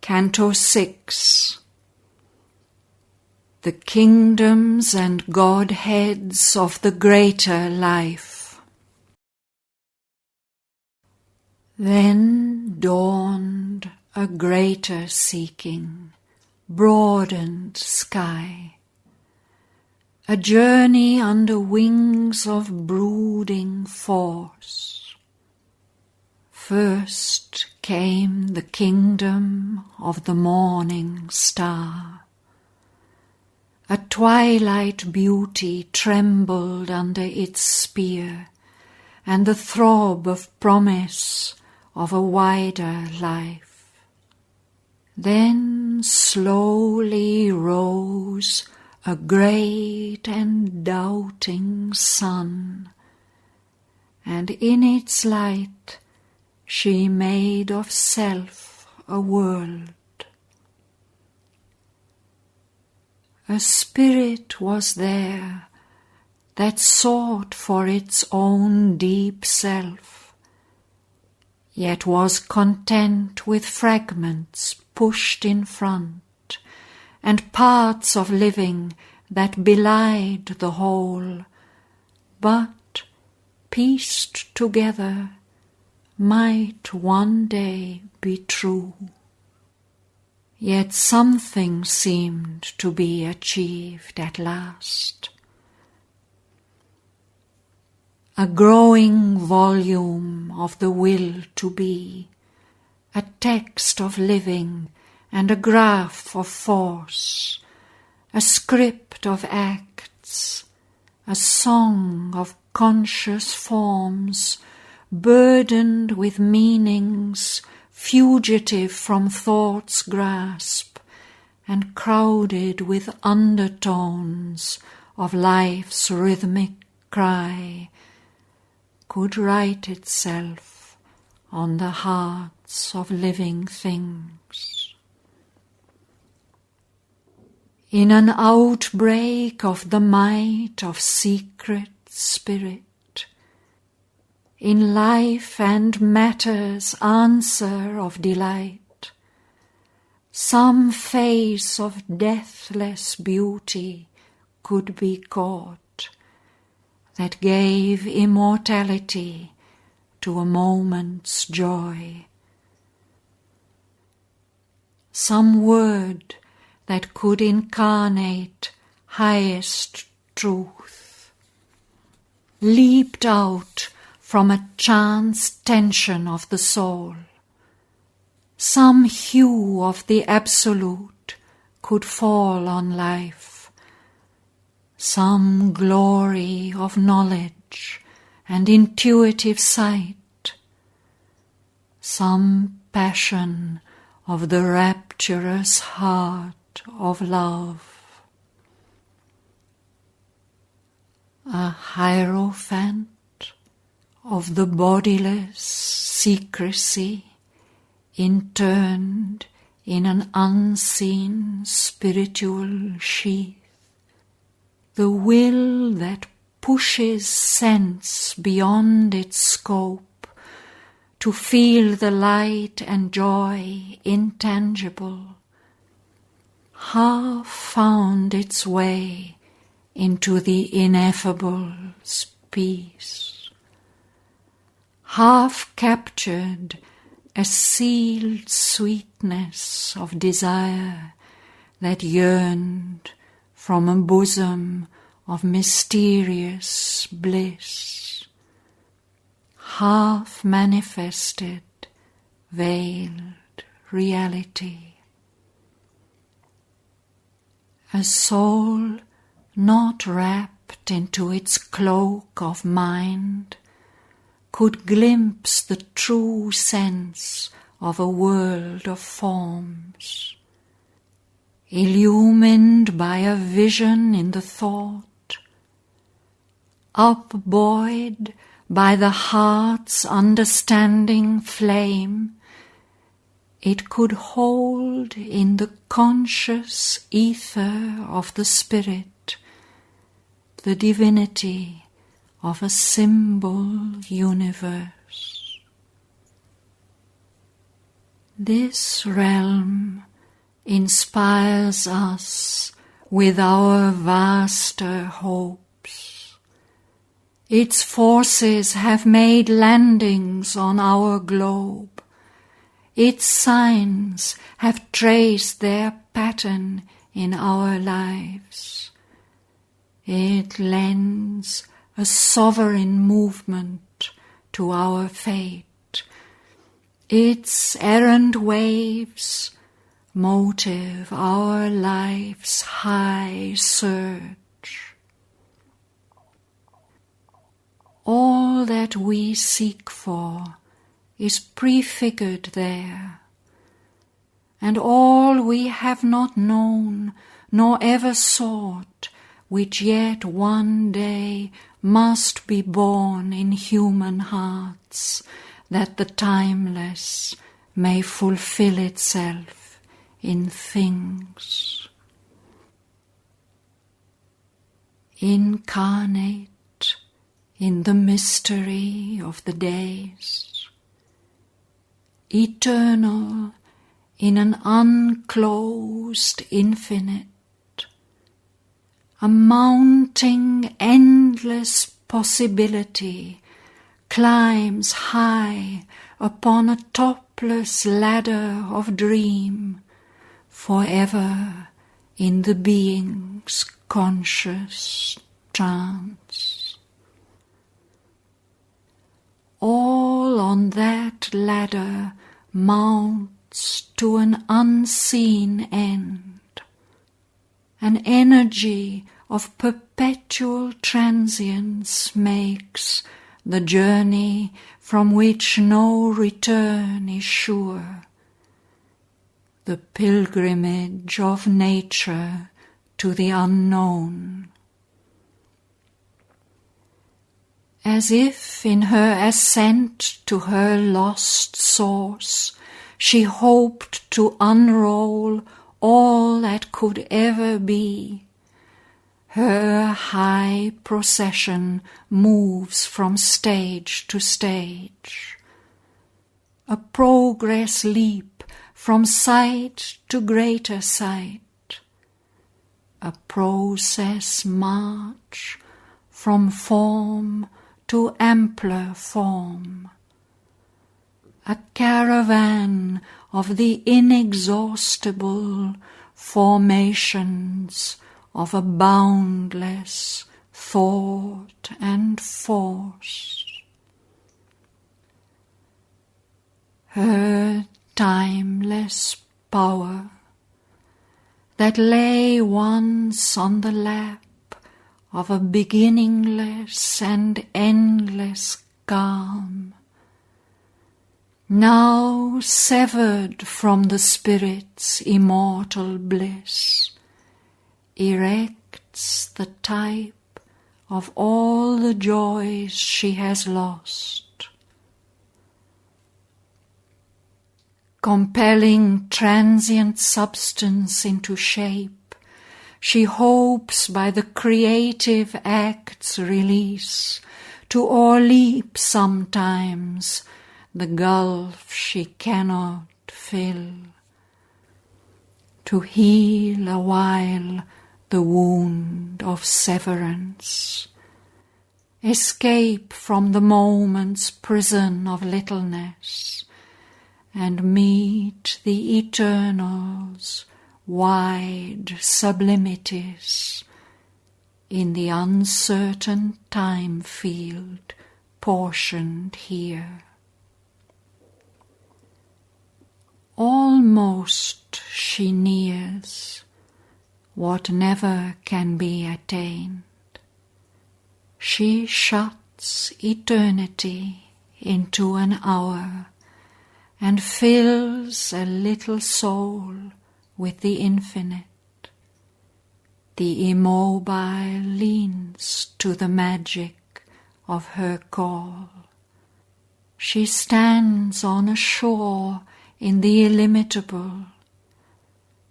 Canto 6. The kingdoms and godheads of the greater life. Then dawned a greater seeking, broadened sky, a journey under wings of brooding force. First came the kingdom of the morning star. A twilight beauty trembled under its spear, and the throb of promise of a wider life. Then slowly rose a great and doubting sun, and in its light she made of self a world. A spirit was there that sought for its own deep self, yet was content with fragments pushed in front, and parts of living that belied the whole, but pieced together might one day be true. Yet something seemed to be achieved at last. A growing volume of the will to be, a text of living and a graph of force, a script of acts, a song of conscious forms, burdened with meanings, fugitive from thought's grasp, and crowded with undertones of life's rhythmic cry, could write itself on the hearts of living things. In an outbreak of the might of secret spirit, in life and matter's answer of delight, some face of deathless beauty could be caught, that gave immortality to a moment's joy. Some word that could incarnate highest truth, leaped out from a chance tension of the soul. Some hue of the absolute could fall on life, some glory of knowledge and intuitive sight, some passion of the rapturous heart of love. A hierophant of the bodiless secrecy, interned in an unseen spiritual sheath, the will that pushes sense beyond its scope to feel the light and joy intangible, half found its way into the ineffable's peace, half captured a sealed sweetness of desire that yearned from a bosom of mysterious bliss, half manifested, veiled reality. A soul not wrapped into its cloak of mind could glimpse the true sense of a world of forms, illumined by a vision in the thought, upbuoyed by the heart's understanding flame, it could hold in the conscious ether of the spirit the divinity of a symbol universe. This realm inspires us with our vaster hopes. Its forces have made landings on our globe. Its signs have traced their pattern in our lives. It lends a sovereign movement to our fate. Its errant waves motive our life's high surge. All that we seek for is prefigured there, and all we have not known nor ever sought, which yet one day must be born in human hearts, that the timeless may fulfill itself in things. Incarnate in the mystery of the days, eternal in an unclosed infinite, a mounting endless possibility climbs high upon a topless ladder of dream, forever in the being's conscious trance. All on that ladder mounts to an unseen end, an energy of perpetual transience makes the journey from which no return is sure, the pilgrimage of nature to the unknown. As if in her ascent to her lost source she hoped to unroll all that could ever be, her high procession moves from stage to stage, a progress leap from sight to greater sight, a process march from form to ampler form, a caravan of the inexhaustible formations of a boundless thought and force. Her timeless power that lay once on the lap of a beginningless and endless calm, now severed from the spirit's immortal bliss, erects the type of all the joys she has lost. Compelling transient substance into shape, she hopes by the creative act's release to o'erleap sometimes the gulf she cannot fill, to heal awhile the wound of severance, escape from the moment's prison of littleness, and meet the eternal's wide sublimities in the uncertain time field portioned here. Almost she nears what never can be attained. She shuts eternity into an hour and fills a little soul with the infinite. The immobile leans to the magic of her call. She stands on a shore in the illimitable,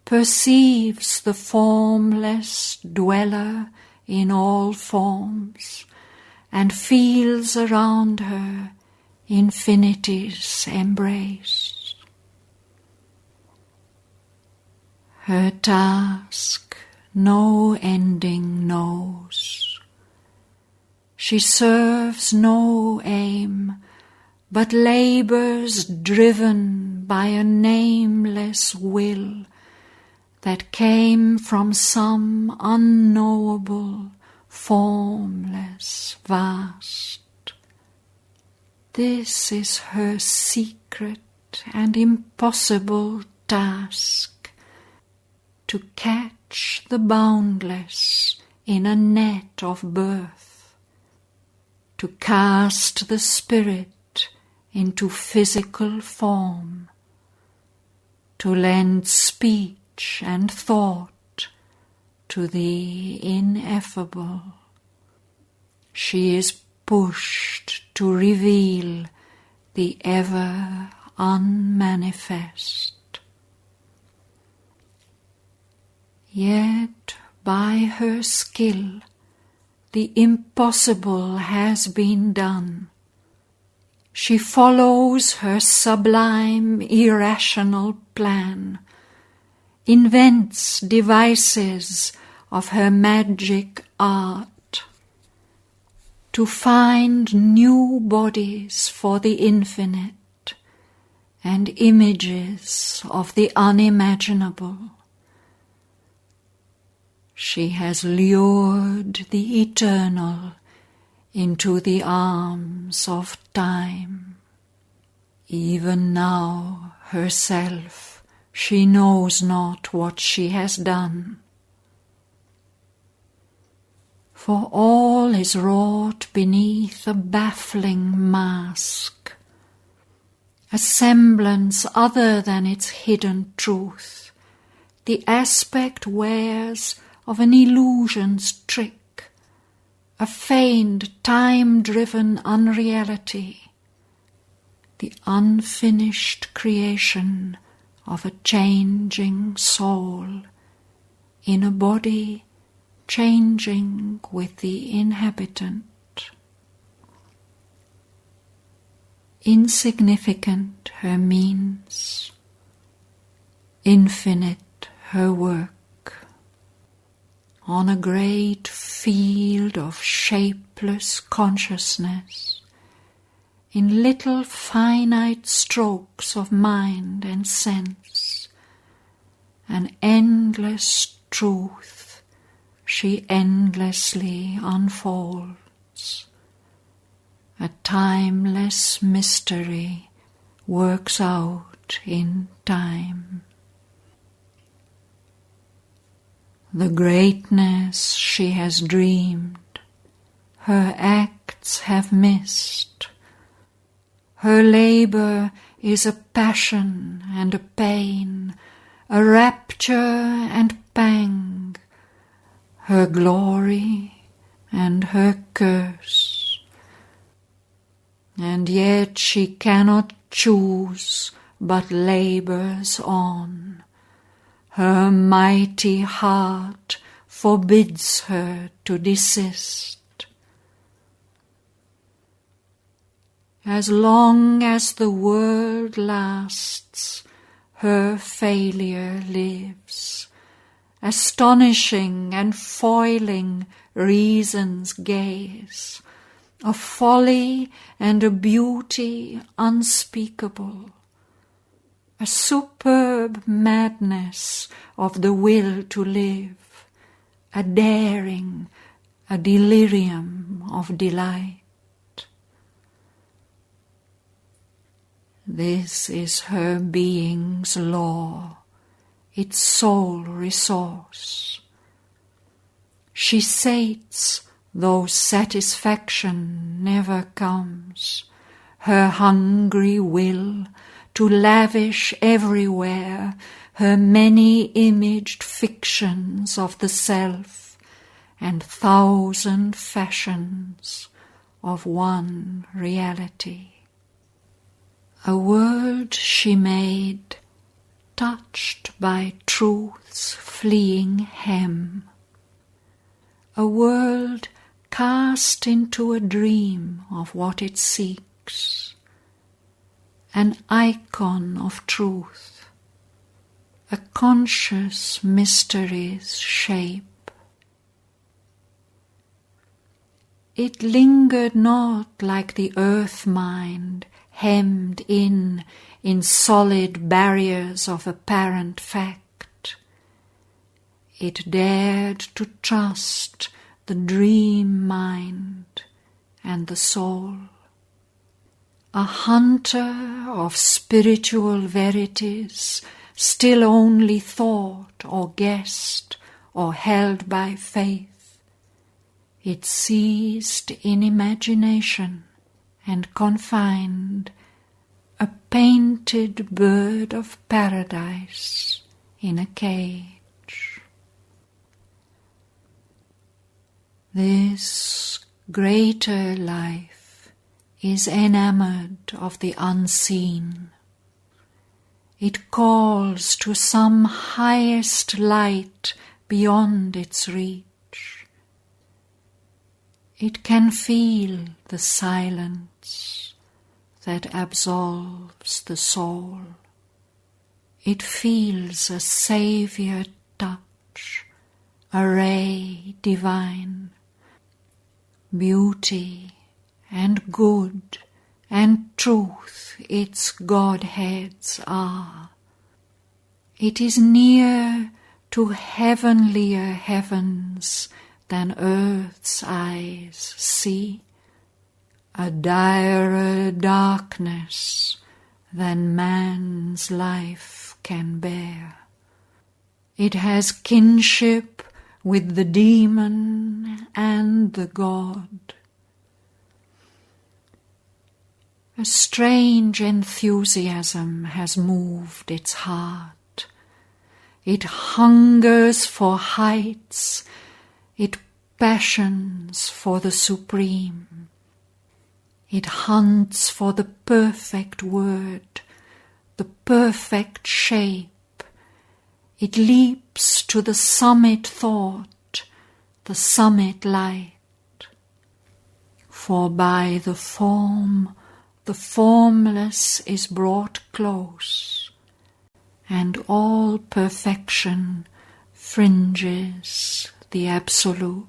perceives the formless dweller in all forms, and feels around her infinity's embrace. Her task no ending knows. She serves no aim, but labours driven by a nameless will that came from some unknowable, formless vast. This is her secret and impossible task, to catch the boundless in a net of birth, to cast the spirit into physical form, to lend speech and thought to the ineffable. She is pushed to reveal the ever unmanifest. Yet by her skill the impossible has been done. She follows her sublime irrational plan, invents devices of her magic art, to find new bodies for the infinite and images of the unimaginable. She has lured the eternal into the arms of time. Even now herself she knows not what she has done. For all is wrought beneath a baffling mask, a semblance other than its hidden truth. The aspect wears of an illusion's trick, a feigned, time-driven unreality, the unfinished creation of a changing soul in a body changing with the inhabitant. Insignificant her means, infinite her work. On a great field of shapeless consciousness, in little finite strokes of mind and sense, an endless truth she endlessly unfolds. A timeless mystery works out in time. The greatness she has dreamed, her acts have missed. Her labour is a passion and a pain, a rapture and pang, her glory and her curse. And yet she cannot choose, but labours on. Her mighty heart forbids her to desist. As long as the world lasts, her failure lives, astonishing and foiling reason's gaze, a folly and a beauty unspeakable, a superb madness of the will to live, a daring, a delirium of delight. This is her being's law, its sole resource. She sates, though satisfaction never comes, her hungry will to lavish everywhere her many-imaged fictions of the self and thousand fashions of one reality. A world she made, touched by truth's fleeing hem, a world cast into a dream of what it seeks, an icon of truth, a conscious mystery's shape. It lingered not like the earth mind, hemmed in solid barriers of apparent fact. It dared to trust the dream mind and the soul. A hunter of spiritual verities, still only thought or guessed or held by faith, it seized in imagination and confined a painted bird of paradise in a cage. This greater life is enamored of the unseen. It calls to some highest light beyond its reach. It can feel the silence that absolves the soul. It feels a saviour touch, a ray divine. Beauty and good and truth its Godheads are. It is near to heavenlier heavens than earth's eyes see, a direr darkness than man's life can bear. It has kinship with the demon and the god. A strange enthusiasm has moved its heart. It hungers for heights, it passions for the supreme. It hunts for the perfect word, the perfect shape. It leaps to the summit thought, the summit light. For by the form, the formless is brought close, and all perfection fringes the absolute.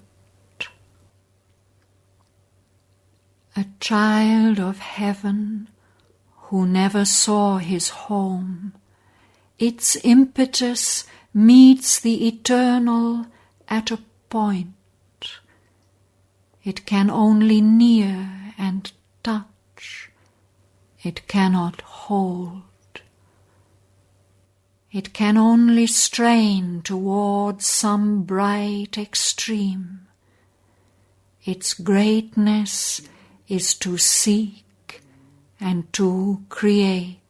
A child of heaven who never saw his home, its impetus meets the eternal at a point. It can only near and touch. It cannot hold. It can only strain toward some bright extreme. Its greatness is to seek and to create.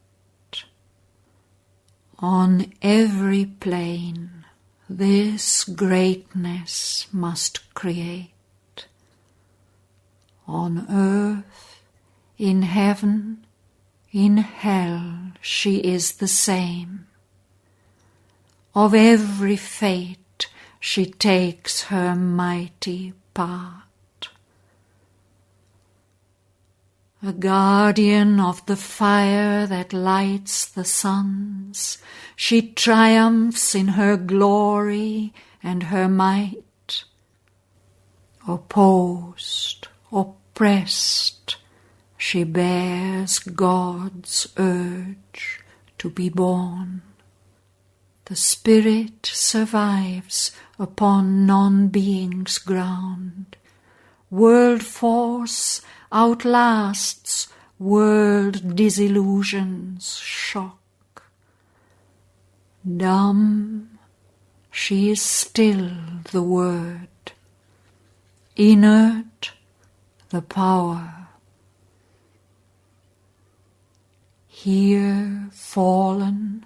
On every plane, this greatness must create. On earth, in heaven, in hell, she is the same. Of every fate she takes her mighty part. A guardian of the fire that lights the suns, she triumphs in her glory and her might. Opposed, oppressed, she bears God's urge to be born. The spirit survives upon non-being's ground. World force outlasts world disillusion's shock. Dumb, she is still the word. Inert, the power. Here fallen,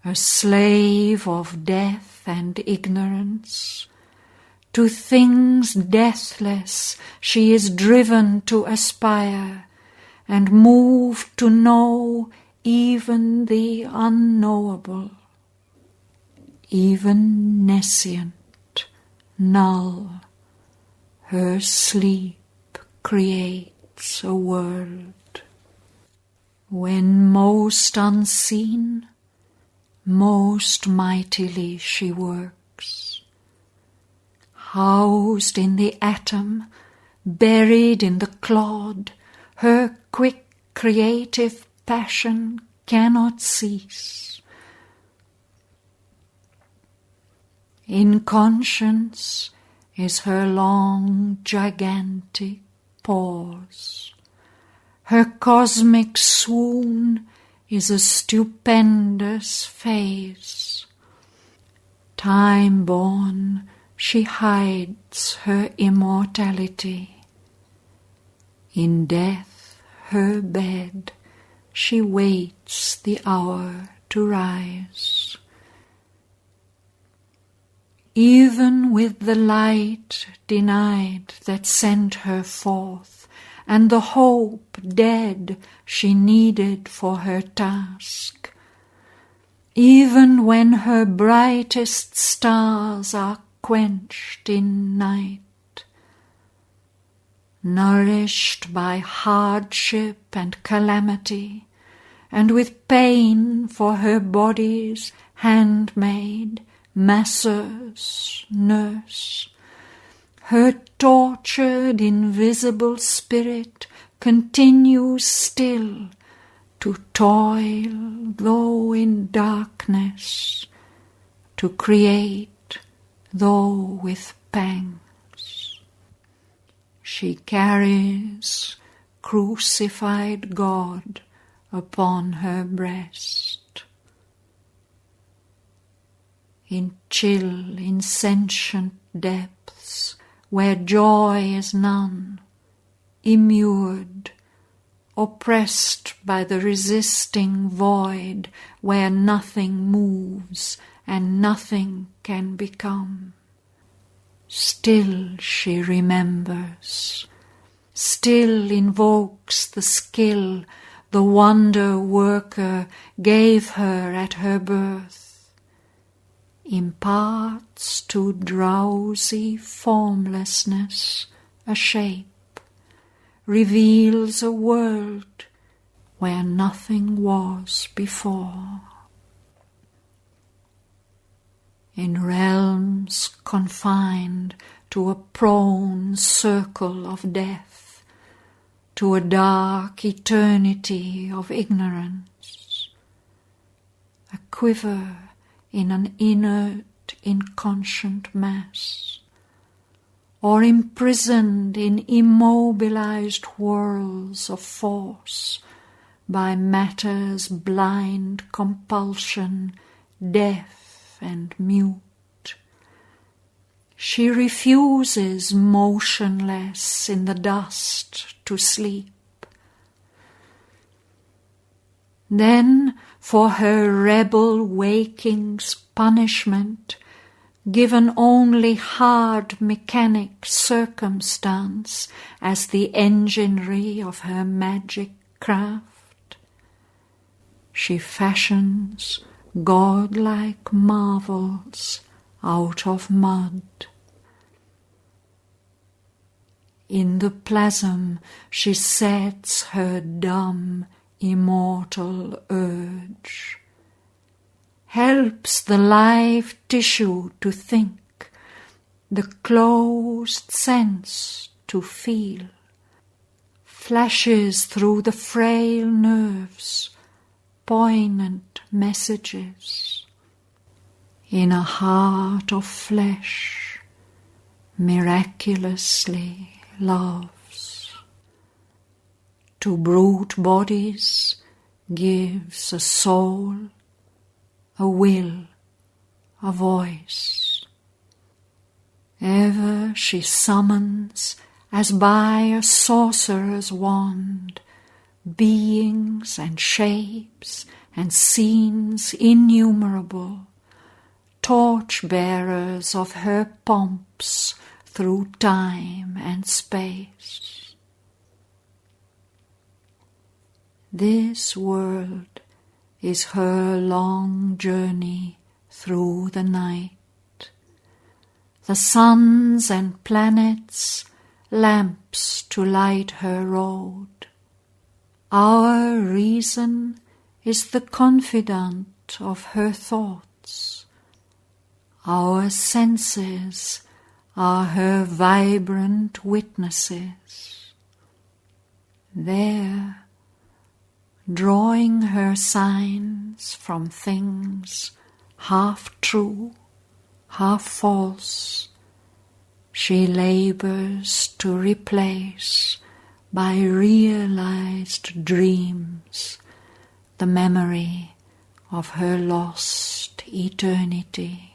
a slave of death and ignorance, to things deathless she is driven to aspire, and moved to know even the unknowable. Even nescient, null, her sleep creates a world. When most unseen, most mightily she works. Housed in the atom, buried in the clod, her quick creative passion cannot cease. Inconscience is her long, gigantic pause. Her cosmic swoon is a stupendous phase. Time-born, she hides her immortality. In death, her bed, she waits the hour to rise. Even with the light denied that sent her forth, and the hope dead she needed for her task, even when her brightest stars are quenched in night, nourished by hardship and calamity, and with pain for her body's handmaid, masseuse, nurse, her tortured invisible spirit continues still to toil, though in darkness, to create, though with pangs. She carries crucified God upon her breast. In chill, insentient depths, where joy is none, immured, oppressed by the resisting void, where nothing moves and nothing can become. Still she remembers, still invokes the skill the wonder-worker gave her at her birth, imparts to drowsy formlessness a shape, reveals a world where nothing was before. In realms confined to a prone circle of death, to a dark eternity of ignorance, a quiver in an inert, inconscient mass, or imprisoned in immobilised whorls of force by matter's blind compulsion, deaf and mute. She refuses motionless in the dust to sleep. Then, for her rebel waking's punishment, given only hard mechanic circumstance as the enginery of her magic craft, she fashions godlike marvels out of mud. In the plasm she sets her dumb, immortal urge, helps the live tissue to think, the closed sense to feel, flashes through the frail nerves poignant messages. In a heart of flesh, miraculously loves. To brute bodies gives a soul, a will, a voice. Ever she summons, as by a sorcerer's wand, beings and shapes and scenes innumerable, torch-bearers of her pomps through time and space. This world is her long journey through the night. The suns and planets, lamps to light her road. Our reason is the confidant of her thoughts. Our senses are her vibrant witnesses. There, drawing her signs from things half true, half false, she labors to replace by realized dreams the memory of her lost eternity.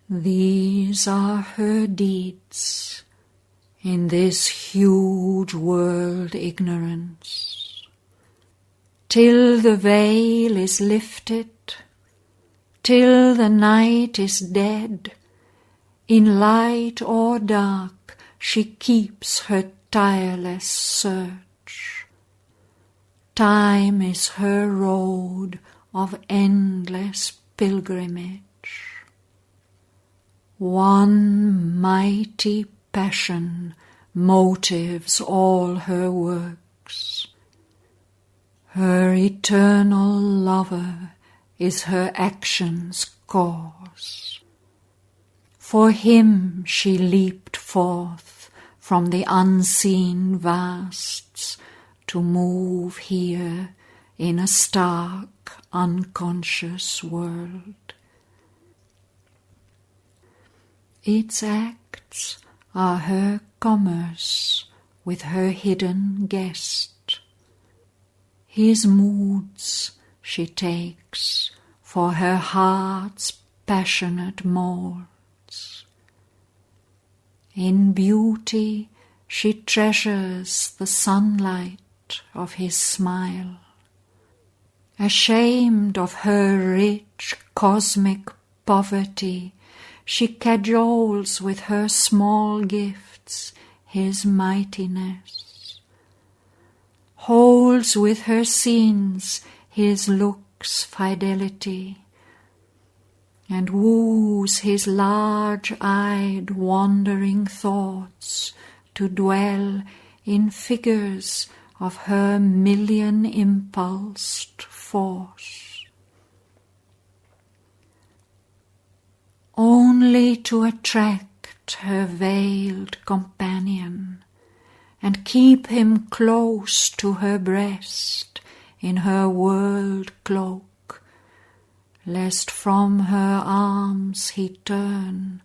These are her deeds in this huge world ignorance, till the veil is lifted, till the night is dead, in light or dark she keeps her tireless search. Time is her road of endless pilgrimage. One mighty passion motives all her works. Her eternal lover is her action's cause. For him she leaped forth from the unseen vasts to move here in a stark, unconscious world. Its acts are her commerce with her hidden guest. His moods she takes for her heart's passionate molds. In beauty she treasures the sunlight of his smile. Ashamed of her rich cosmic poverty, she cajoles with her small gifts his mightiness, holds with her scenes his looks' fidelity, and woos his large-eyed wandering thoughts to dwell in figures of her million-impulsed force. Only to attract her veiled companion and keep him close to her breast in her world cloak, lest from her arms he turn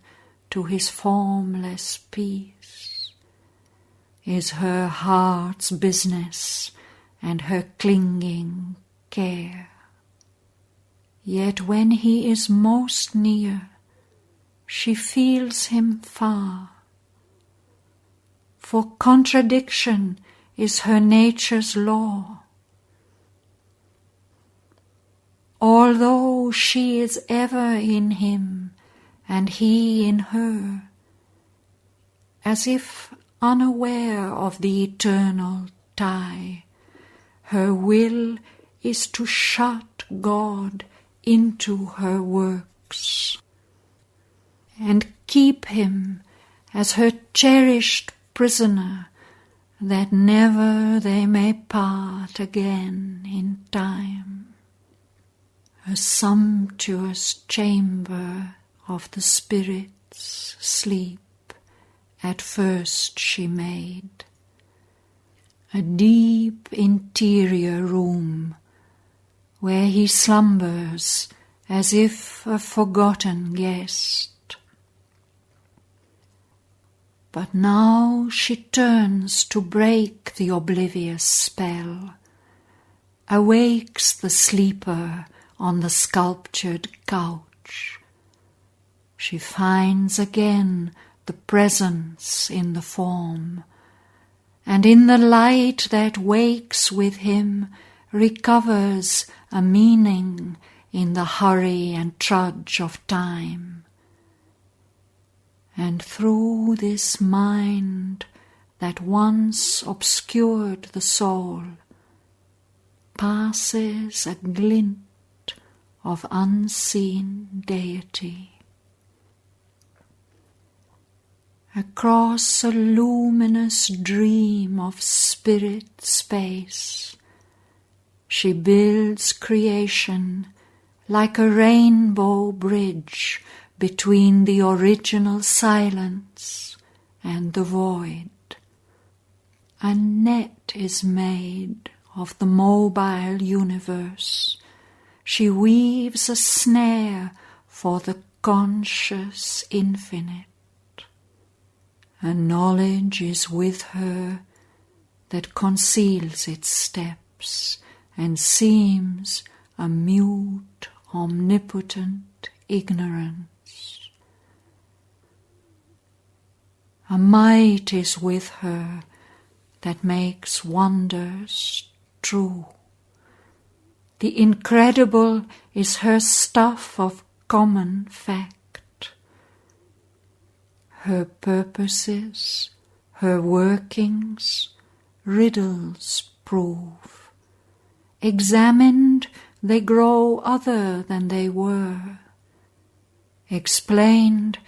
to his formless peace, is her heart's business and her clinging care. Yet when he is most near, she feels him far, for contradiction is her nature's law. Although she is ever in him and he in her, as if unaware of the eternal tie, her will is to shut God into her works and keep him as her cherished prisoner, that never they may part again in time. A sumptuous chamber of the spirit's sleep at first she made, a deep interior room where he slumbers as if a forgotten guest. But now she turns to break the oblivious spell, awakes the sleeper on the sculptured couch. She finds again the presence in the form, and in the light that wakes with him recovers a meaning in the hurry and trudge of time. And through this mind that once obscured the soul passes a glint of unseen deity. Across a luminous dream of spirit space, she builds creation like a rainbow bridge between the original silence and the void. A net is made of the mobile universe. She weaves a snare for the conscious infinite. A knowledge is with her that conceals its steps and seems a mute, omnipotent ignorance. A might is with her that makes wonders true. The incredible is her stuff of common fact. Her purposes, her workings, riddles prove. Examined, they grow other than they were. Explained,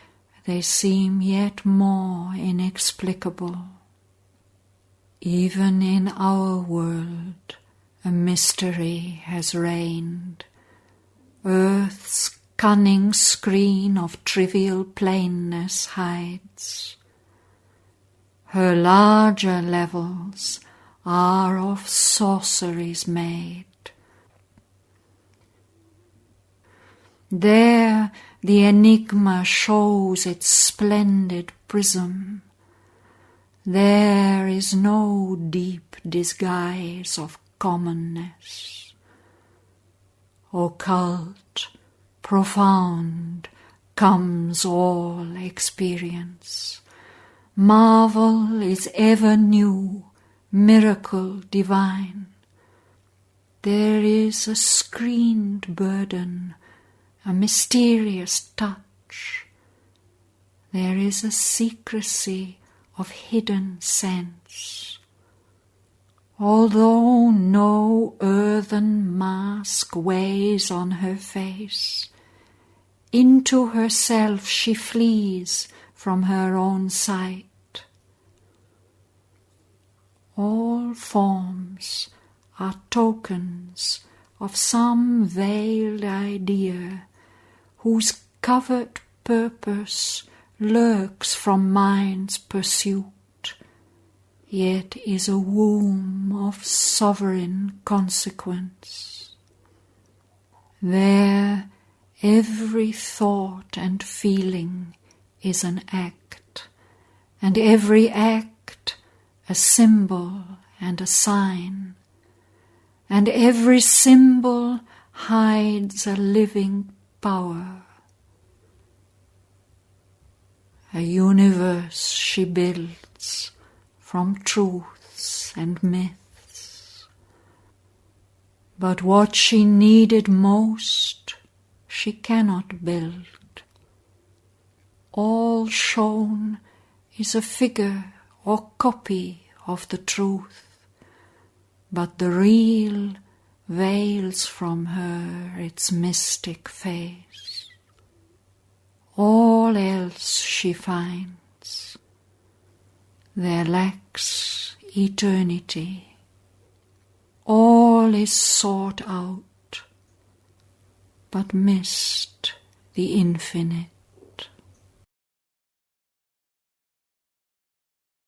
they seem yet more inexplicable. Even in our world, a mystery has reigned. Earth's cunning screen of trivial plainness hides. Her larger levels are of sorceries made. There the enigma shows its splendid prism. There is no deep disguise of commonness. Occult, profound, comes all experience. Marvel is ever new, miracle divine. There is a screened burden, a mysterious touch. There is a secrecy of hidden sense. Although no earthen mask weighs on her face, into herself she flees from her own sight. All forms are tokens of some veiled idea whose covert purpose lurks from mind's pursuit, yet is a womb of sovereign consequence. There every thought and feeling is an act, and every act a symbol and a sign, and every symbol hides a living power. A universe she builds from truths and myths. But what she needed most, she cannot build. All shown is a figure or copy of the truth, but the real veils from her its mystic face. All else she finds. There lacks eternity. All is sought out, but missed the infinite.